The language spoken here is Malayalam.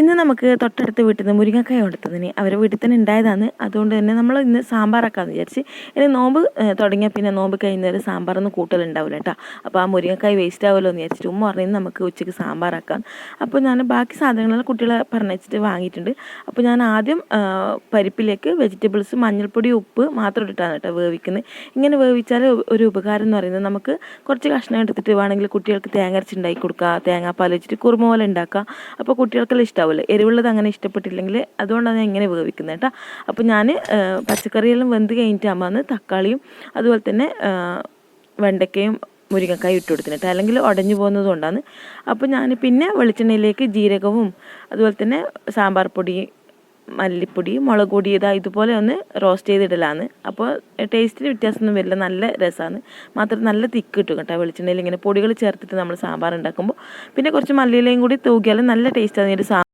ഇന്ന് നമുക്ക് തൊട്ടടുത്ത വീട്ടിൽ നിന്ന് മുരിങ്ങക്കായ കൊടുത്തതിന് അവരുടെ വീട്ടിൽ തന്നെ ഉണ്ടായതാണ്. അതുകൊണ്ട് തന്നെ നമ്മൾ ഇന്ന് സാമ്പാറാക്കാമെന്ന് വിചാരിച്ച്. ഇനി നോമ്പ് തുടങ്ങിയാൽ പിന്നെ നോമ്പ് കഴിയുന്നവരെ സാമ്പാറൊന്നും കൂട്ടലുണ്ടാവില്ല കേട്ടോ. അപ്പോൾ ആ മുരിങ്ങക്കായ വേസ്റ്റ് ആവുമല്ലോ എന്ന് വിചാരിച്ചിട്ട് ഉമ്മ പറഞ്ഞ് നമുക്ക് ഉച്ചയ്ക്ക് സാമ്പാറാക്കാം. അപ്പോൾ ഞാൻ ബാക്കി സാധനങ്ങളെല്ലാം കുട്ടികളെ പറഞ്ഞിട്ട് വാങ്ങിയിട്ടുണ്ട്. അപ്പോൾ ഞാൻ ആദ്യം പരിപ്പിലേക്ക് വെജിറ്റബിൾസ് മഞ്ഞൾപ്പൊടി ഉപ്പ് മാത്രം ഇട്ടിട്ടാണ് കേട്ടോ വേവിക്കുന്നത്. ഇങ്ങനെ വേവിച്ചാൽ ഒരു ഉപകാരം എന്ന് പറയുന്നത് നമുക്ക് കുറച്ച് കഷ്ണം എടുത്തിട്ട് വേണമെങ്കിൽ കുട്ടികൾക്ക് തേങ്ങ അരച്ചുണ്ടാക്കി കൊടുക്കുക, തേങ്ങാപ്പാൽ വെച്ചിട്ട് കുറുമ പോലെ ഉണ്ടാക്കുക. അപ്പോൾ കുട്ടികൾക്കെല്ലാം ഇഷ്ടമാവില്ല. എരിവുള്ളത് അങ്ങനെ ഇഷ്ടപ്പെട്ടില്ലെങ്കിൽ അതുകൊണ്ടാണ് ഞാൻ ഇങ്ങനെ വേവിക്കുന്നത് കേട്ടോ. അപ്പോൾ ഞാൻ പച്ചക്കറിയെല്ലാം വെന്ത് കഴിഞ്ഞിട്ടാകുമ്പോൾ തക്കാളിയും അതുപോലെ തന്നെ വെണ്ടയ്ക്കയും മുരിങ്ങക്കായും ഇട്ട് കൊടുത്തിട്ട് അല്ലെങ്കിൽ ഉടഞ്ഞു പോകുന്നത് കൊണ്ടാണ്. അപ്പോൾ ഞാൻ പിന്നെ വെളിച്ചെണ്ണയിലേക്ക് ജീരകവും അതുപോലെ തന്നെ സാമ്പാർ പൊടി, മല്ലിപ്പൊടി, മുളക് പൊടി ഇതുപോലെ ഒന്ന് റോസ്റ്റ് ചെയ്തിടലാണ്. അപ്പോൾ ടേസ്റ്റിന് വ്യത്യാസമൊന്നും വരില്ല, നല്ല രസമാണ്. മാത്രം നല്ല തിക്ക് കിട്ടും കേട്ടോ വെളിച്ചെണ്ണയിൽ ഇങ്ങനെ പൊടികൾ ചേർത്തിട്ട് നമ്മൾ സാമ്പാർ ഉണ്ടാക്കുമ്പോൾ. പിന്നെ കുറച്ച് മല്ലിയിലയും കൂടി തൂക്കിയാലും നല്ല ടേസ്റ്റാണ് ഈ ഒരു